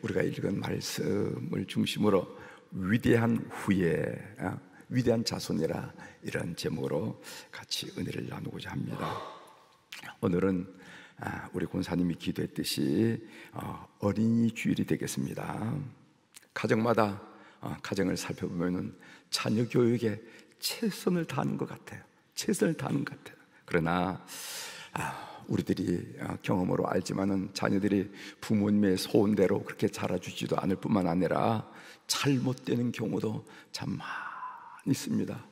우리가 읽은 말씀을 중심으로 위대한 후예, 위대한 자손이라 이런 제목으로 같이 은혜를 나누고자 합니다. 오늘은 우리 권사님이 기도했듯이 어린이 주일이 되겠습니다. 가정마다 가정을 살펴보면 자녀 교육에 최선을 다하는 것 같아요. 최선을 다하는 것 같아요. 그러나 우리들이 경험으로 알지만은 자녀들이 부모님의 소원대로 그렇게 자라주지도 않을 뿐만 아니라 잘못되는 경우도 참 많이 있습니다.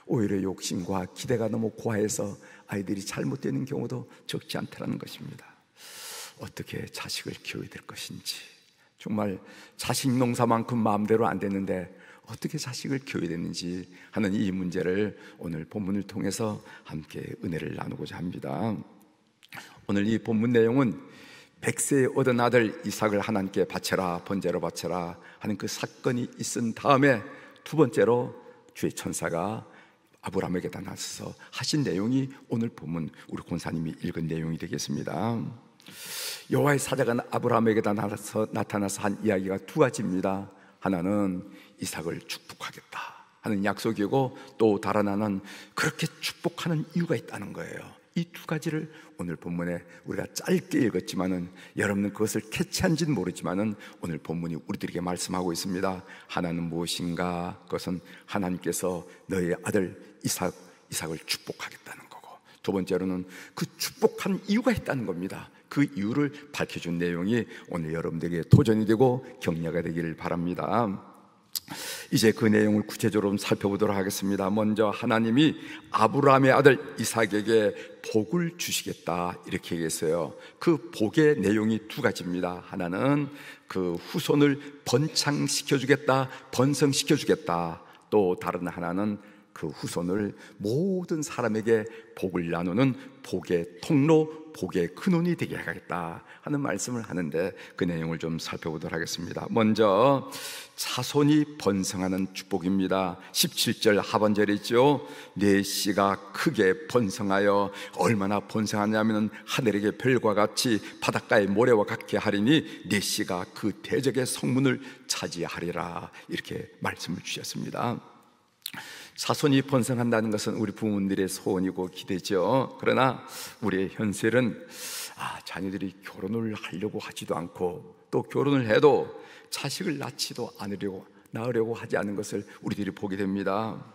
오히려 욕심과 기대가 너무 과해서 아이들이 잘못되는 경우도 적지 않다는 것입니다. 어떻게 자식을 키워야 될 것인지, 정말 자식 농사만큼 마음대로 안 되는데 어떻게 자식을 키워야 되는지 하는 이 문제를 오늘 본문을 통해서 함께 은혜를 나누고자 합니다. 오늘 이 본문 내용은 100세에 얻은 아들 이삭을 하나님께 바쳐라, 번제로 바쳐라 하는 그 사건이 있은 다음에 두 번째로 주의 천사가 아브라함에게 나타나서 하신 내용이 오늘 본문 우리 권사님이 읽은 내용이 되겠습니다. 여호와의 사자가 아브라함에게 나타나서 한 이야기가 두 가지입니다. 하나는 이삭을 축복하겠다 하는 약속이고, 또 다른 하나는 그렇게 축복하는 이유가 있다는 거예요. 이 두 가지를 오늘 본문에 우리가 짧게 읽었지만은 여러분은 그것을 캐치한지는 모르지만은 오늘 본문이 우리들에게 말씀하고 있습니다. 하나는 무엇인가? 그것은 하나님께서 너의 아들 이삭을 축복하겠다는 거고, 두 번째로는 그 축복한 이유가 있다는 겁니다. 그 이유를 밝혀준 내용이 오늘 여러분들에게 도전이 되고 격려가 되기를 바랍니다. 이제 그 내용을 구체적으로 살펴보도록 하겠습니다. 먼저 하나님이 아브라함의 아들 이삭에게 복을 주시겠다 이렇게 얘기했어요. 그 복의 내용이 두 가지입니다. 하나는 그 후손을 번창시켜주겠다, 번성시켜주겠다. 또 다른 하나는 그 후손을 모든 사람에게 복을 나누는 복의 통로, 복의 근원이 되게 하겠다 하는 말씀을 하는데, 그 내용을 좀 살펴보도록 하겠습니다. 먼저 자손이 번성하는 축복입니다. 17절 하반절에 있죠. 내 씨가 크게 번성하여, 얼마나 번성하냐면 하늘에게 별과 같이 바닷가의 모래와 같게 하리니 내 씨가 그 대적의 성문을 차지하리라 이렇게 말씀을 주셨습니다. 자손이 번성한다는 것은 우리 부모님들의 소원이고 기대죠. 그러나 우리의 현실은 자녀들이 결혼을 하려고 하지도 않고, 또 결혼을 해도 자식을 낳으려고 하지 않는 것을 우리들이 보게 됩니다.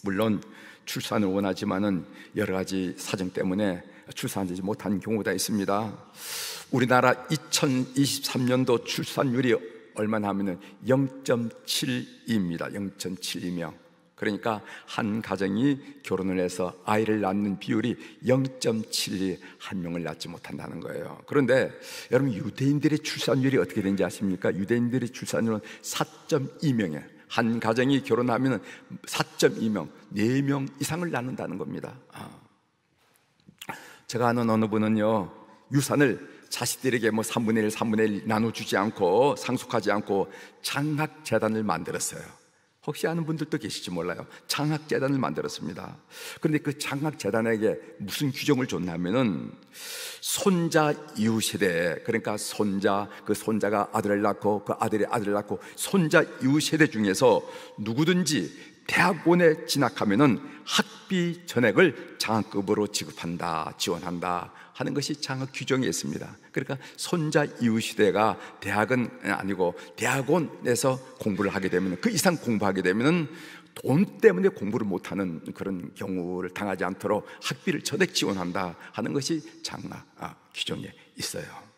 물론 출산을 원하지만은 여러 가지 사정 때문에 출산하지 못한 경우가 있습니다. 우리나라 2023년도 출산율이 얼마나 하면은 0.72입니다. 0.72명. 그러니까 한 가정이 결혼을 해서 아이를 낳는 비율이 0.72, 한 명을 낳지 못한다는 거예요. 그런데 여러분, 유대인들의 출산율이 어떻게 되는지 아십니까? 유대인들의 출산율은 4.2명이에요. 한 가정이 결혼하면 4.2명, 4명 이상을 낳는다는 겁니다. 제가 아는 어느 분은요, 유산을 자식들에게 3분의 1, 3분의 1 나눠주지 않고, 상속하지 않고 장학재단을 만들었어요. 혹시 아는 분들도 계실지 몰라요. 장학재단을 만들었습니다. 그런데 그 장학재단에게 무슨 규정을 줬냐면은 손자 이후 세대, 그러니까 그 손자가 아들을 낳고 그 아들이 아들을 낳고 손자 이후 세대 중에서 누구든지 대학원에 진학하면은 학비 전액을 장학금으로 지급한다, 지원한다 하는 것이 장학 규정에 있습니다. 그러니까 손자 이후 시대가 대학은 아니고 대학원에서 공부를 하게 되면, 그 이상 공부하게 되면은 돈 때문에 공부를 못하는 그런 경우를 당하지 않도록 학비를 전액 지원한다 하는 것이 장학 규정에 있어요.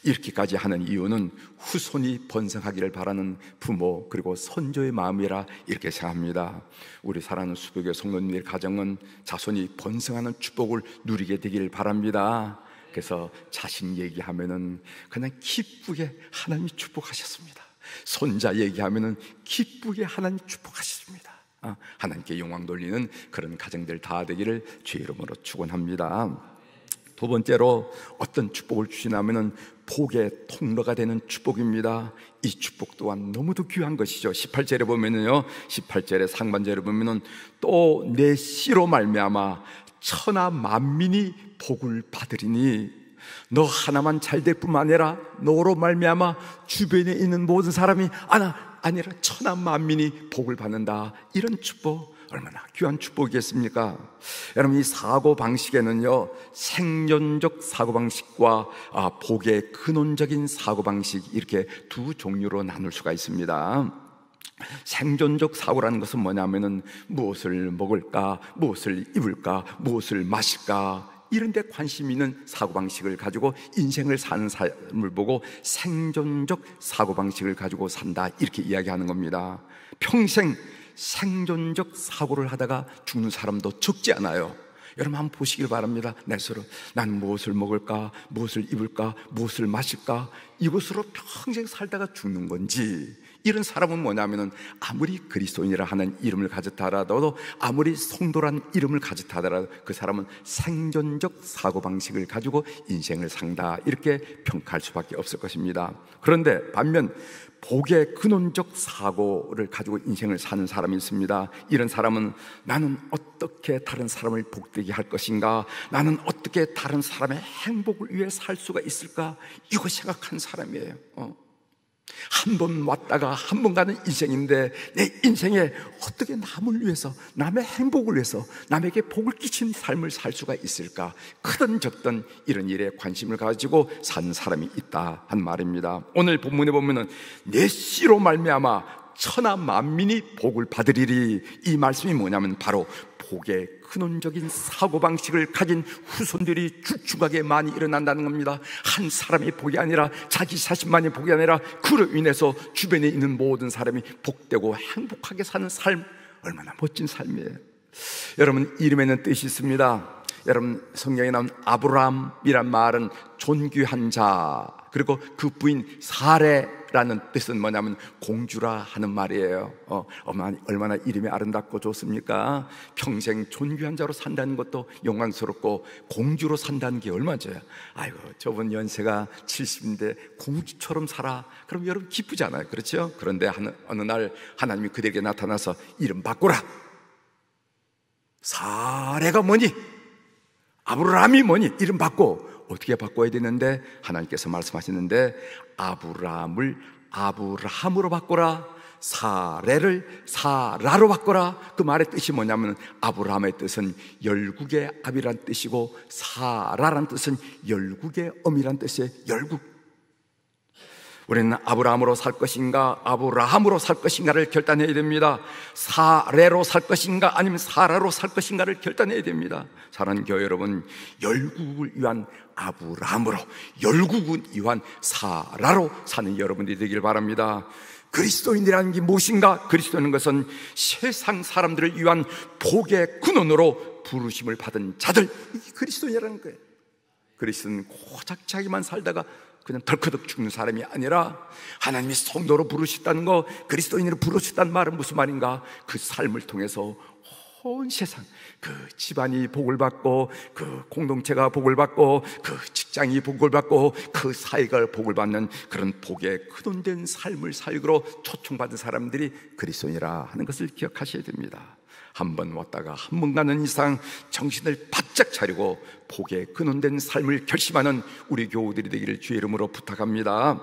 이렇게까지 하는 이유는 후손이 번성하기를 바라는 부모 그리고 선조의 마음이라 이렇게 생각합니다. 우리 사랑하는 수백의 성도님의 가정은 자손이 번성하는 축복을 누리게 되기를 바랍니다. 그래서 자식 얘기하면은 그냥 기쁘게 하나님이 축복하셨습니다. 손자 얘기하면은 기쁘게 하나님이 축복하셨습니다. 하나님께 영광 돌리는 그런 가정들 다 되기를 주의 이름으로 축원합니다. 두 번째로 어떤 축복을 주시냐면은 복의 통로가 되는 축복입니다. 이 축복 또한 너무도 귀한 것이죠. 18절에 보면은요, 18절의 상반절에 보면은 또 내 씨로 말미암아 천하 만민이 복을 받으리니, 너 하나만 잘될 뿐만 아니라 너로 말미암아 주변에 있는 모든 사람이 아니라 천하 만민이 복을 받는다. 이런 축복, 얼마나 귀한 축복이겠습니까? 여러분, 이 사고방식에는요, 생존적 사고방식과 복의 근원적인 사고방식, 이렇게 두 종류로 나눌 수가 있습니다. 생존적 사고라는 것은 뭐냐면은 무엇을 먹을까, 무엇을 입을까, 무엇을 마실까, 이런 데 관심 있는 사고방식을 가지고 인생을 사는 삶을 보고 생존적 사고방식을 가지고 산다, 이렇게 이야기하는 겁니다. 평생 생존적 사고를 하다가 죽는 사람도 적지 않아요. 여러분 한번 보시길 바랍니다. 내 스스로, 난 무엇을 먹을까, 무엇을 입을까, 무엇을 마실까, 이것으로 평생 살다가 죽는 건지, 이런 사람은 뭐냐면은 아무리 그리스도인이라 하는 이름을 가졌다 하더라도, 아무리 성도란 이름을 가졌다 하더라도 그 사람은 생존적 사고방식을 가지고 인생을 산다, 이렇게 평가할 수밖에 없을 것입니다. 그런데 반면 복의 근원적 사고를 가지고 인생을 사는 사람이 있습니다. 이런 사람은 나는 어떻게 다른 사람을 복되게 할 것인가, 나는 어떻게 다른 사람의 행복을 위해 살 수가 있을까, 이거 생각한 사람이에요. 한 번 왔다가 한 번 가는 인생인데, 내 인생에 어떻게 남을 위해서, 남의 행복을 위해서, 남에게 복을 끼치는 삶을 살 수가 있을까, 크든 적든 이런 일에 관심을 가지고 사는 사람이 있다 한 말입니다. 오늘 본문에 보면은 내 씨로 말미암아 천하 만민이 복을 받으리리, 이 말씀이 뭐냐면 바로 복의 근원적인 사고방식을 가진 후손들이 축축하게 많이 일어난다는 겁니다. 한 사람의 복이 아니라, 자기 자신만의 복이 아니라, 그로 인해서 주변에 있는 모든 사람이 복되고 행복하게 사는 삶, 얼마나 멋진 삶이에요. 여러분, 이름에는 뜻이 있습니다. 여러분, 성경에 나온 아브라함이란 말은 존귀한 자, 그리고 그 부인 사레라는 뜻은 뭐냐면 공주라 하는 말이에요. 얼마나 이름이 아름답고 좋습니까? 평생 존귀한 자로 산다는 것도 영광스럽고, 공주로 산다는 게 얼마나 좋아요. 아이고, 저분 연세가 70인데 공주처럼 살아, 그럼 여러분 기쁘지 않아요? 그렇죠? 그런데 어느 날 하나님이 그들에게 나타나서 이름 바꾸라. 사레가 뭐니? 아브라함이 뭐니? 이름 바꿔. 어떻게 바꿔야 되는데, 하나님께서 말씀하시는데 아브라함을 아브라함으로 바꿔라, 사레를 사라로 바꿔라. 그 말의 뜻이 뭐냐면, 아브라함의 뜻은 열국의 아비란 뜻이고, 사라란 뜻은 열국의 엄이란 뜻이에요. 열국. 우리는 아브라함으로 살 것인가, 아브라함으로 살 것인가를 결단해야 됩니다. 사레로 살 것인가, 아니면 사라로 살 것인가를 결단해야 됩니다. 사랑하는 교회 여러분, 열국을 위한 아브라함으로, 열국을 위한 사라로 사는 여러분들이 되길 바랍니다. 그리스도인이라는 게 무엇인가? 그리스도인 것은 세상 사람들을 위한 복의 근원으로 부르심을 받은 자들, 이게 그리스도인이라는 거예요. 그리스도는 고작 자기만 살다가 그냥 덜커덕 죽는 사람이 아니라, 하나님이 성도로 부르셨다는 거, 그리스도인으로 부르셨다는 말은 무슨 말인가? 그 삶을 통해서 온 세상, 그 집안이 복을 받고, 그 공동체가 복을 받고, 그 직장이 복을 받고, 그 사회가 복을 받는 그런 복의 근원된 삶을 살기로 초청받은 사람들이 그리스도인이라 하는 것을 기억하셔야 됩니다. 한 번 왔다가 한 번 가는 이상 정신을 바짝 차리고 복의 근원된 삶을 결심하는 우리 교우들이 되기를 주의 이름으로 부탁합니다.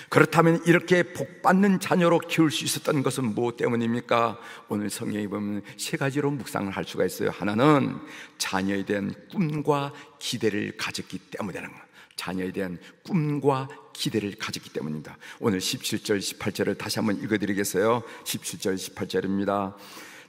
그렇다면 이렇게 복받는 자녀로 키울 수 있었던 것은 무엇 때문입니까? 오늘 성경에 보면 세 가지로 묵상을 할 수가 있어요. 하나는 자녀에 대한 꿈과 기대를 가졌기 때문이라는 거예요. 자녀에 대한 꿈과 기대를 가졌기 때문입니다. 오늘 17절 18절을 다시 한번 읽어드리겠어요. 17절 18절입니다.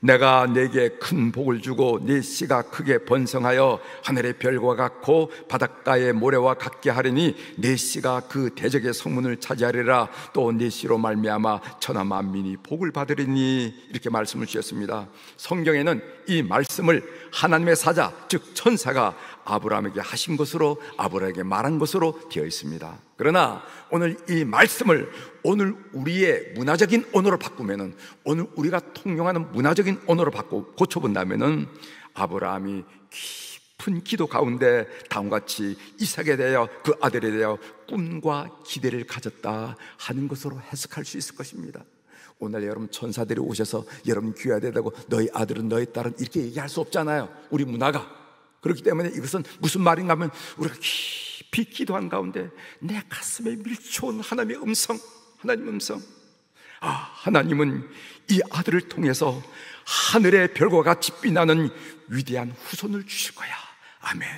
내가 네게 큰 복을 주고 네 씨가 크게 번성하여 하늘의 별과 같고 바닷가의 모래와 같게 하리니 네 씨가 그 대적의 성문을 차지하리라. 또 네 씨로 말미암아 천하 만민이 복을 받으리니, 이렇게 말씀을 주셨습니다. 성경에는 이 말씀을 하나님의 사자, 즉 천사가 아브라함에게 하신 것으로, 아브라함에게 말한 것으로 되어 있습니다. 그러나 오늘 이 말씀을 오늘 우리의 문화적인 언어로 바꾸면은, 오늘 우리가 통용하는 문화적인 언어로 고쳐본다면은, 아브라함이 깊은 기도 가운데 다음같이 이삭에 대하여, 그 아들에 대하여 꿈과 기대를 가졌다 하는 것으로 해석할 수 있을 것입니다. 오늘 여러분 천사들이 오셔서 여러분 귀해야 되다고, 너희 아들은 너희 딸은 이렇게 얘기할 수 없잖아요. 우리 문화가. 그렇기 때문에 이것은 무슨 말인가 하면 우리가 깊이 기도한 가운데 내 가슴에 밀쳐온 하나님의 음성, 하나님의 음성. 하나님은 이 아들을 통해서 하늘의 별과 같이 빛나는 위대한 후손을 주실 거야. 아멘.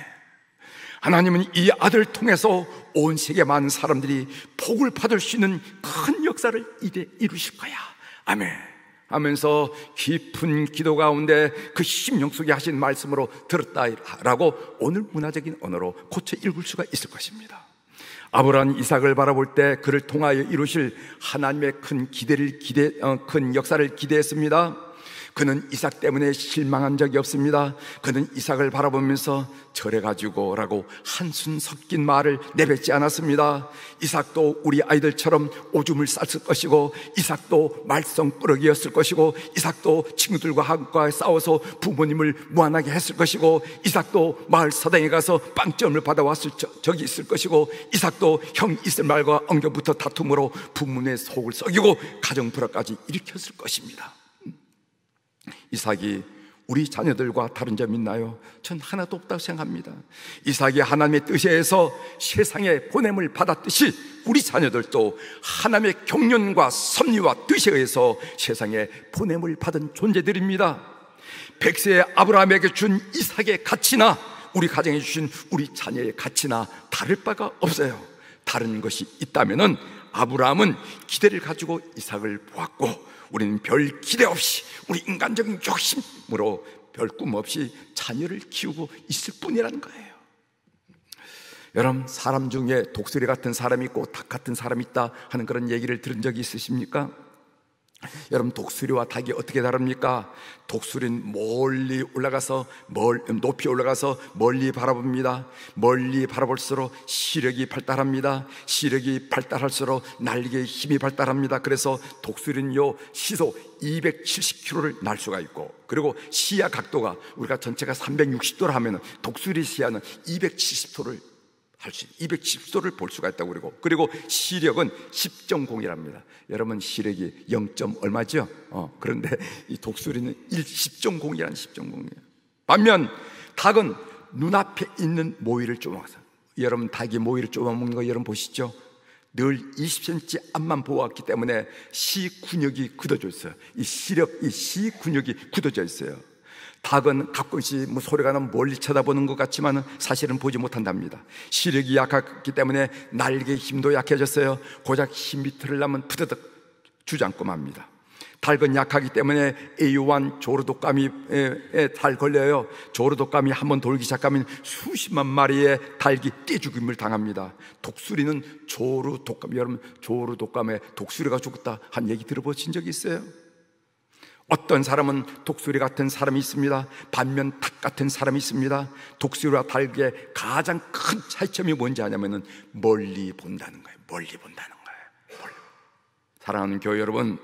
하나님은 이 아들을 통해서 온 세계 많은 사람들이 복을 받을 수 있는 큰 역사를 이루실 거야. 아멘. 하면서 깊은 기도 가운데 그 심령 속에 하신 말씀으로 들었다라고 오늘 문화적인 언어로 고쳐 읽을 수가 있을 것입니다. 아브라함 이삭을 바라볼 때 그를 통하여 이루실 하나님의 큰 역사를 기대했습니다. 그는 이삭 때문에 실망한 적이 없습니다. 그는 이삭을 바라보면서 저래가지고 라고 한순 섞인 말을 내뱉지 않았습니다. 이삭도 우리 아이들처럼 오줌을 쌌을 것이고, 이삭도 말썽꾸러기였을 것이고, 이삭도 친구들과 한과 싸워서 부모님을 무안하게 했을 것이고, 이삭도 마을 사당에 가서 빵점을 받아왔을 적이 있을 것이고, 이삭도 형 이스마엘과 엉겨붙어 다툼으로 부모님의 속을 썩이고 가정 불화까지 일으켰을 것입니다. 이삭이 우리 자녀들과 다른 점이 있나요? 전 하나도 없다고 생각합니다. 이삭이 하나님의 뜻에 의해서 세상에 보냄을 받았듯이 우리 자녀들도 하나님의 경륜과 섭리와 뜻에 의해서 세상에 보냄을 받은 존재들입니다. 백세의 아브라함에게 준 이삭의 가치나 우리 가정에 주신 우리 자녀의 가치나 다를 바가 없어요. 다른 것이 있다면은 아브라함은 기대를 가지고 이삭을 보았고, 우리는 별 기대 없이 우리 인간적인 욕심으로 별 꿈 없이 자녀를 키우고 있을 뿐이라는 거예요. 여러분, 사람 중에 독수리 같은 사람이 있고 닭 같은 사람이 있다 하는 그런 얘기를 들은 적이 있으십니까? 여러분, 독수리와 닭이 어떻게 다릅니까? 독수리는 멀리 올라가서 높이 올라가서 멀리 바라봅니다. 멀리 바라볼수록 시력이 발달합니다. 시력이 발달할수록 날개의 힘이 발달합니다. 그래서 독수리는요, 시속 270km를 날 수가 있고, 그리고 시야 각도가 우리가 전체가 360도를 하면 독수리 시야는 270도를 270도를 볼 수가 있다고 그리고 시력은 10.0이랍니다. 여러분, 시력이 0. 얼마죠? 그런데 이 독수리는 10.0이라는 10.0이에요. 반면 닭은 눈앞에 있는 모이를 쪼아서, 여러분 닭이 모이를 쪼아 먹는 거 여러분 보시죠? 늘 20cm 앞만 보았기 때문에 시 근육이 굳어져 있어요. 이 시 근육이 굳어져 있어요. 닭은 가끔씩 소리가 나면 멀리 쳐다보는 것 같지만 사실은 보지 못한답니다. 시력이 약하기 때문에 날개의 힘도 약해졌어요. 고작 10m를 나면 푸드득 주저앉고 맙니다. 닭은 약하기 때문에 애유한 조류독감에 달 걸려요. 조류독감이 한번 돌기 시작하면 수십만 마리의 닭이 떼죽임을 당합니다. 독수리는 조류독감, 여러분 조류독감에 독수리가 죽었다 한 얘기 들어보신 적이 있어요? 어떤 사람은 독수리 같은 사람이 있습니다. 반면 닭 같은 사람이 있습니다. 독수리와 닭의 가장 큰 차이점이 뭔지 아냐면은 멀리 본다는 거예요. 멀리 본다는 거예요. 사랑하는 교회 여러분,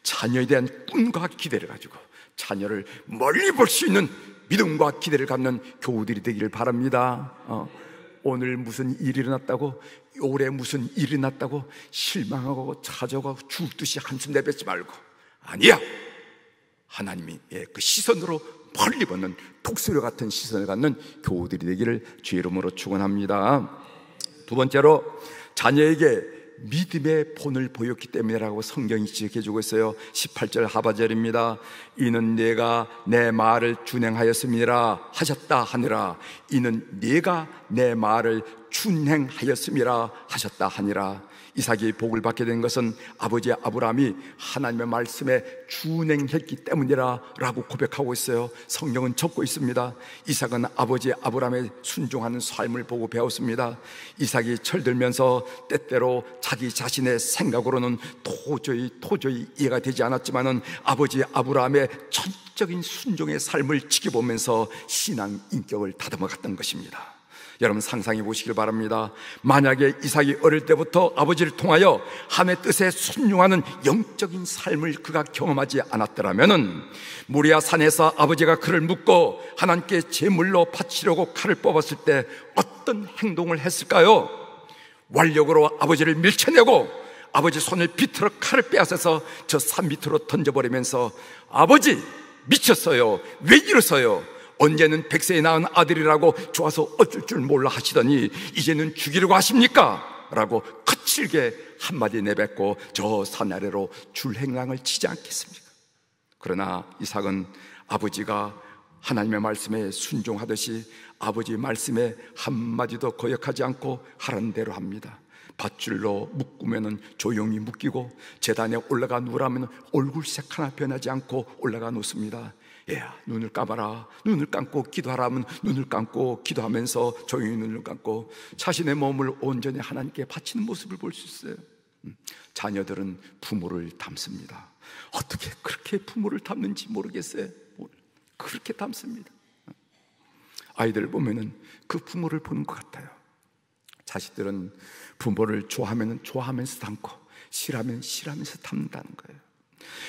자녀에 대한 꿈과 기대를 가지고 자녀를 멀리 볼 수 있는 믿음과 기대를 갖는 교우들이 되기를 바랍니다. 오늘 무슨 일이 일어났다고, 올해 무슨 일이 났다고 실망하고 찾아가고 죽듯이 한숨 내뱉지 말고, 아니야, 하나님이 그 시선으로 멀리 보는 독수리 같은 시선을 갖는 교우들이 되기를 주의 이름으로 축원합니다. 두 번째로, 자녀에게 믿음의 본을 보였기 때문이라고 성경이 지적해주고 있어요. 18절 하반절입니다. 이는 내가 내 말을 준행하였음이라 하셨다 하니라. 이는 내가 내 말을 준행하였음이라 하셨다 하니라. 이삭이 복을 받게 된 것은 아버지 아브라함이 하나님의 말씀에 준행했기 때문이라 라고 고백하고 있어요. 성경은 적고 있습니다. 이삭은 아버지 아브라함의 순종하는 삶을 보고 배웠습니다. 이삭이 철들면서 때때로 자기 자신의 생각으로는 도저히 이해가 되지 않았지만은 아버지 아브라함의 전적인 순종의 삶을 지켜보면서 신앙 인격을 다듬어 갔던 것입니다. 여러분, 상상해 보시길 바랍니다. 만약에 이삭이 어릴 때부터 아버지를 통하여 하나님의 뜻에 순종하는 영적인 삶을 그가 경험하지 않았더라면은 모리아 산에서 아버지가 그를 묶고 하나님께 제물로 바치려고 칼을 뽑았을 때 어떤 행동을 했을까요? 완력으로 아버지를 밀쳐내고 아버지 손을 비틀어 칼을 빼앗아서 저 산 밑으로 던져버리면서, 아버지 미쳤어요, 왜 이러세요, 언제는 100세에 낳은 아들이라고 좋아서 어쩔 줄 몰라 하시더니 이제는 죽이려고 하십니까? 라고 거칠게 한마디 내뱉고 저 산 아래로 줄행랑을 치지 않겠습니까? 그러나 이삭은 아버지가 하나님의 말씀에 순종하듯이 아버지의 말씀에 한마디도 거역하지 않고 하라는 대로 합니다. 밧줄로 묶으면 조용히 묶이고 제단에 올라가 누우라면 얼굴색 하나 변하지 않고 올라가 누습니다. 얘야, 눈을 감아라. 눈을 감고 기도하라 하면 눈을 감고 기도하면서 조용히 눈을 감고 자신의 몸을 온전히 하나님께 바치는 모습을 볼 수 있어요. 자녀들은 부모를 닮습니다. 어떻게 그렇게 부모를 닮는지 모르겠어요. 그렇게 닮습니다. 아이들 보면은 그 부모를 보는 것 같아요. 자식들은 부모를 좋아하면 좋아하면서 닮고 싫어하면 싫어하면서 닮는다는 거예요.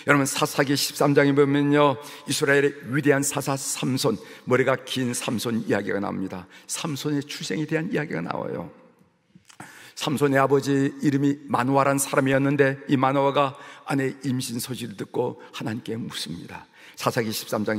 여러분, 사사기 13장에 보면요, 이스라엘의 위대한 사사 삼손, 머리가 긴 삼손 이야기가 나옵니다. 삼손의 출생에 대한 이야기가 나와요. 삼손의 아버지 이름이 마누아란 사람이었는데 이 마누아가 아내의 임신 소식을 듣고 하나님께 묻습니다. 사사기 13장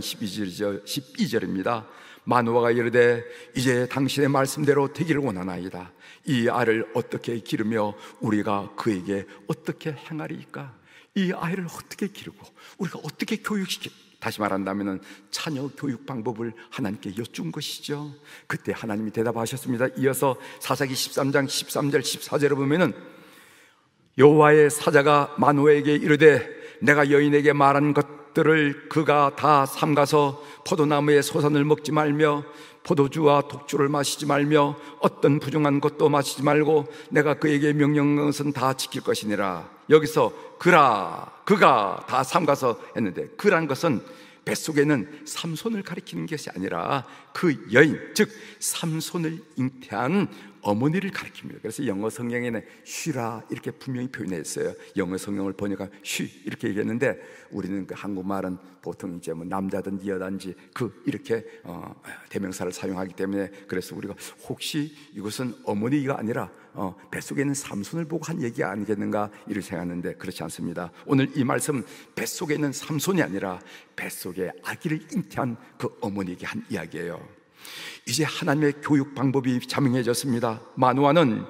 12절입니다. 마누아가 이르되 이제 당신의 말씀대로 되기를 원하나이다. 이 아이를 어떻게 기르며 우리가 그에게 어떻게 행하리이까? 이 아이를 어떻게 기르고 우리가 어떻게 교육시켜? 다시 말한다면 자녀 교육 방법을 하나님께 여쭌 것이죠. 그때 하나님이 대답하셨습니다. 이어서 사사기 13장 13절 14절을 보면은 여호와의 사자가 마누아에게 이르되 내가 여인에게 말한 것들을 그가 다 삼가서 포도나무의 소산을 먹지 말며 포도주와 독주를 마시지 말며 어떤 부정한 것도 마시지 말고 내가 그에게 명령한 것은 다 지킬 것이니라. 여기서 그가 다 삼가서 했는데 그란 것은 뱃속에는 삼손을 가리키는 것이 아니라 그 여인, 즉 삼손을 잉태한 어머니를 가리킵니다. 그래서 영어 성경에는 쉬라 이렇게 분명히 표현했어요. 영어 성경을 번역하면 쉬 이렇게 얘기했는데 우리는 그 한국말은 보통 이제 뭐 남자든지 여자든지 이렇게 대명사를 사용하기 때문에 그래서 우리가 혹시 이것은 어머니가 아니라 뱃속에 있는 삼손을 보고 한 얘기 아니겠는가 이렇게 생각하는데 그렇지 않습니다. 오늘 이 말씀 뱃속에 있는 삼손이 아니라 뱃속에 아기를 잉태한 그 어머니에게 한 이야기예요. 이제 하나님의 교육 방법이 자명해졌습니다. 마누아는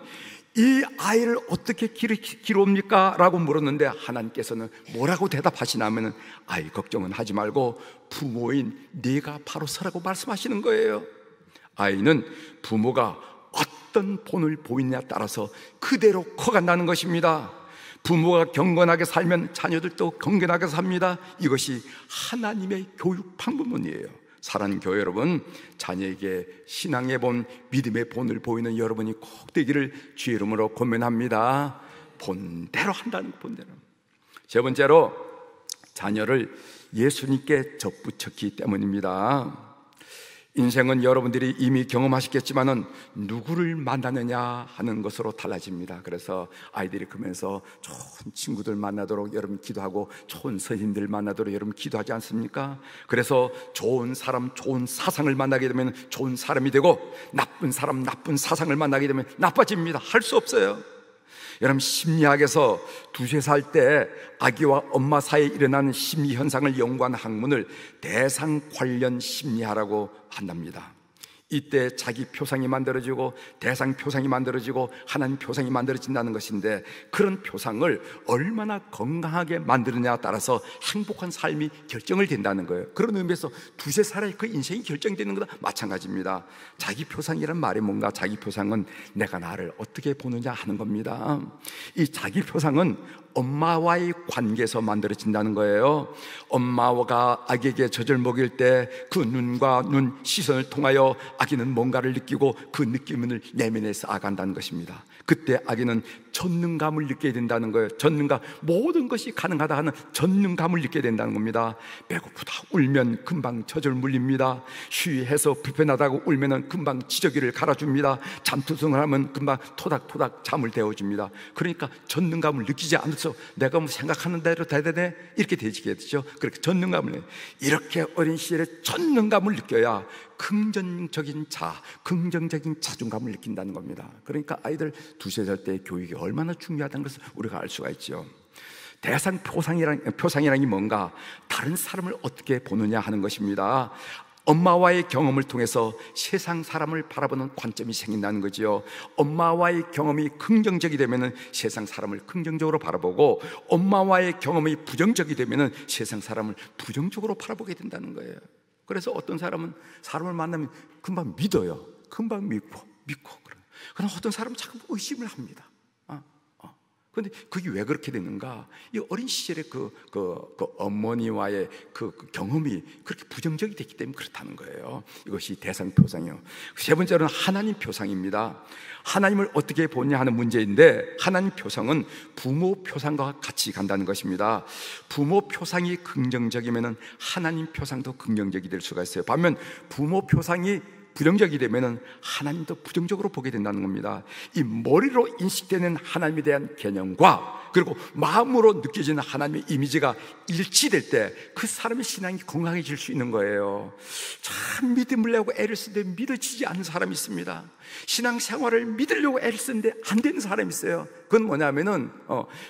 이 아이를 어떻게 기르옵니까? 라고 물었는데 하나님께서는 뭐라고 대답하시냐면 아이 걱정은 하지 말고 부모인 네가 바로 서라고 말씀하시는 거예요. 아이는 부모가 어떤 본을 보이느냐에 따라서 그대로 커간다는 것입니다. 부모가 경건하게 살면 자녀들도 경건하게 삽니다. 이것이 하나님의 교육 방법론이에요. 사랑하는 교회 여러분, 자녀에게 신앙의 본, 믿음의 본을 보이는 여러분이 꼭 되기를 주의 이름으로 권면합니다. 본대로 한다는 본대로. 세 번째로 자녀를 예수님께 접붙였기 때문입니다. 인생은 여러분들이 이미 경험하셨겠지만은 누구를 만나느냐 하는 것으로 달라집니다. 그래서 아이들이 크면서 좋은 친구들 만나도록 여러분 기도하고 좋은 선생님들 만나도록 여러분 기도하지 않습니까? 그래서 좋은 사람, 좋은 사상을 만나게 되면 좋은 사람이 되고 나쁜 사람, 나쁜 사상을 만나게 되면 나빠집니다. 할 수 없어요. 여러분, 심리학에서 2~3살 때 아기와 엄마 사이에 일어나는 심리 현상을 연구한 학문을 대상 관련 심리학이라고 한답니다. 이때 자기 표상이 만들어지고 대상 표상이 만들어지고 하나님 표상이 만들어진다는 것인데 그런 표상을 얼마나 건강하게 만드느냐에 따라서 행복한 삶이 결정을 된다는 거예요. 그런 의미에서 2~3살의 그 인생이 결정되는 것과 마찬가지입니다. 자기 표상이란 말이 뭔가? 자기 표상은 내가 나를 어떻게 보느냐 하는 겁니다. 이 자기 표상은 엄마와의 관계에서 만들어진다는 거예요. 엄마가 아기에게 젖을 먹일 때 그 눈과 눈, 시선을 통하여 아기는 뭔가를 느끼고 그 느낌을 내면에서 아간다는 것입니다. 그때 아기는 전능감을 느끼게 된다는 거예요. 전능감, 모든 것이 가능하다 하는 전능감을 느끼게 된다는 겁니다. 배고프다 울면 금방 젖을 물립니다. 쉬해서 불편하다고 울면 금방 지저귀를 갈아줍니다. 잠투성을 하면 금방 토닥토닥 잠을 데워줍니다. 그러니까 전능감을 느끼지 않아서 내가 뭐 생각하는 대로 되네 이렇게 되지겠죠. 그렇게 전능감을, 이렇게 어린 시절에 전능감을 느껴야 긍정적인 긍정적인 자존감을 느낀다는 겁니다. 그러니까 아이들 2~3살 때 교육이 얼마나 중요하다는 것을 우리가 알 수가 있죠. 대상 표상이란 게 뭔가? 다른 사람을 어떻게 보느냐 하는 것입니다. 엄마와의 경험을 통해서 세상 사람을 바라보는 관점이 생긴다는 거지요. 엄마와의 경험이 긍정적이 되면은 세상 사람을 긍정적으로 바라보고, 엄마와의 경험이 부정적이 되면은 세상 사람을 부정적으로 바라보게 된다는 거예요. 그래서 어떤 사람은 사람을 만나면 금방 믿어요. 금방 믿고 그러나 어떤 사람은 자꾸 의심을 합니다. 그런데 그게 왜 그렇게 됐는가? 이 어린 시절에 그 어머니와의 그 경험이 그렇게 부정적이 됐기 때문에 그렇다는 거예요. 이것이 대상 표상이에요. 세 번째로는 하나님 표상입니다. 하나님을 어떻게 보냐 하는 문제인데, 하나님 표상은 부모 표상과 같이 간다는 것입니다. 부모 표상이 긍정적이면 하나님 표상도 긍정적이 될 수가 있어요. 반면 부모 표상이 부정적이 되면 하나님도 부정적으로 보게 된다는 겁니다. 이 머리로 인식되는 하나님에 대한 개념과 그리고 마음으로 느껴지는 하나님의 이미지가 일치될 때 그 사람의 신앙이 건강해질 수 있는 거예요. 참 믿음을 내고 애를 쓰는데 믿어지지 않는 사람이 있습니다. 신앙생활을 믿으려고 애를 쓰는데 안 되는 사람이 있어요. 그건 뭐냐면은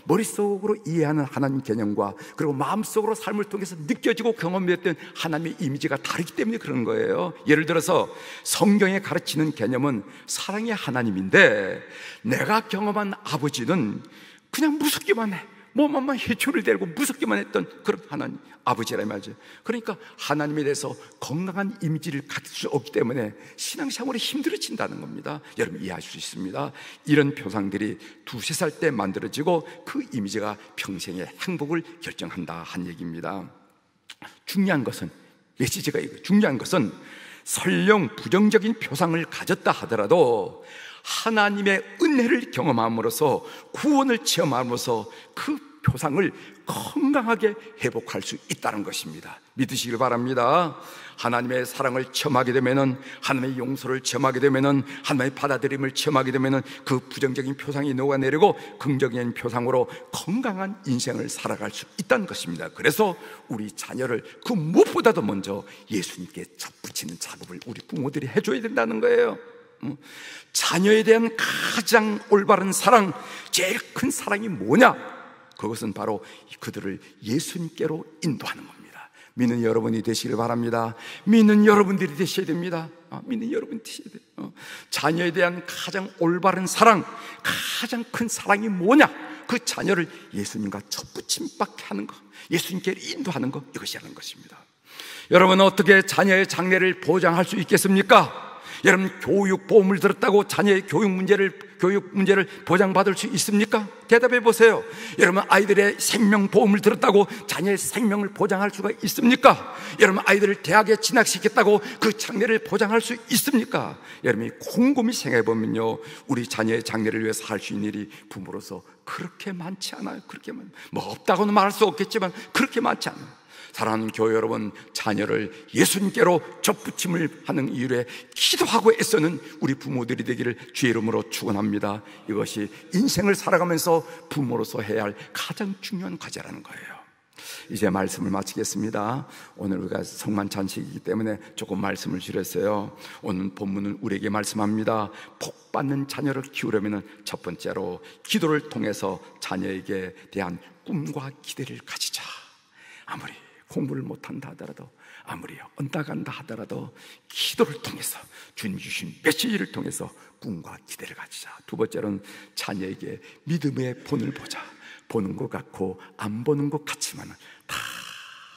머릿속으로 이해하는 하나님 개념과 그리고 마음속으로 삶을 통해서 느껴지고 경험했던 하나님의 이미지가 다르기 때문에 그런 거예요. 예를 들어서 성경에 가르치는 개념은 사랑의 하나님인데, 내가 경험한 아버지는 그냥 무섭기만 해. 뭐만 해초를 대고 무섭기만 했던 그런 하나님 아버지라 말이죠. 그러니까 하나님에 대해서 건강한 이미지를 가질 수 없기 때문에 신앙생활이 힘들어진다는 겁니다. 여러분 이해할 수 있습니다. 이런 표상들이 2-3살 때 만들어지고 그 이미지가 평생의 행복을 결정한다 한 얘기입니다. 중요한 것은, 메시지가 이거 중요한 것은 설령 부정적인 표상을 가졌다 하더라도 하나님의 은혜를 경험함으로써, 구원을 체험함으로써 그 표상을 건강하게 회복할 수 있다는 것입니다. 믿으시길 바랍니다. 하나님의 사랑을 체험하게 되면은, 하나님의 용서를 체험하게 되면은, 하나님의 받아들임을 체험하게 되면은 그 부정적인 표상이 녹아내리고 긍정적인 표상으로 건강한 인생을 살아갈 수 있다는 것입니다. 그래서 우리 자녀를 그 무엇보다도 먼저 예수님께 접붙이는 작업을 우리 부모들이 해줘야 된다는 거예요. 자녀에 대한 가장 올바른 사랑, 제일 큰 사랑이 뭐냐? 그것은 바로 그들을 예수님께로 인도하는 겁니다. 믿는 여러분이 되시길 바랍니다. 믿는 여러분들이 되셔야 됩니다. 믿는 여러분이 되셔야 돼요. 자녀에 대한 가장 올바른 사랑, 가장 큰 사랑이 뭐냐? 그 자녀를 예수님과 접붙임받게 하는 것, 예수님께 인도하는 것, 이것이 하는 것입니다. 여러분 어떻게 자녀의 장래를 보장할 수 있겠습니까? 여러분 교육 보험을 들었다고 자녀의 교육 문제를 보장받을 수 있습니까? 대답해 보세요. 여러분 아이들의 생명보험을 들었다고 자녀의 생명을 보장할 수가 있습니까? 여러분 아이들을 대학에 진학시켰다고 그 장래를 보장할 수 있습니까? 여러분이 곰곰이 생각해 보면요, 우리 자녀의 장래를 위해서 할 수 있는 일이 부모로서 그렇게 많지 않아요. 그렇게 없다고는 말할 수 없겠지만 그렇게 많지 않아요. 사랑하는 교회 여러분, 자녀를 예수님께로 접붙임을 하는 이유에 기도하고 애쓰는 우리 부모들이 되기를 주의 이름으로 축원합니다. 이것이 인생을 살아가면서 부모로서 해야 할 가장 중요한 과제라는 거예요. 이제 말씀을 마치겠습니다. 오늘 우리가 성만찬식이기 때문에 조금 말씀을 줄였어요. 오늘 본문은 우리에게 말씀합니다. 복 받는 자녀를 키우려면 첫 번째로 기도를 통해서 자녀에게 대한 꿈과 기대를 가지자. 아무리 공부를 못한다 하더라도, 아무리 언다간다 하더라도 기도를 통해서, 주님 주신 메시지를 통해서 꿈과 기대를 가지자. 두 번째로는 자녀에게 믿음의 본을 보자. 보는 것 같고 안 보는 것 같지만 다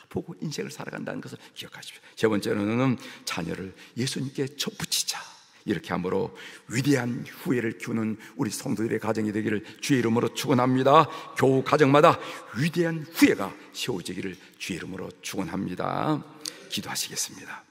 보고 인생을 살아간다는 것을 기억하십시오. 세 번째로는 자녀를 예수님께 접붙이자. 이렇게 함으로 위대한 후예를 키우는 우리 성도들의 가정이 되기를 주의 이름으로 축원합니다. 교우 가정마다 위대한 후예가 세워지기를 주의 이름으로 축원합니다. 기도하시겠습니다.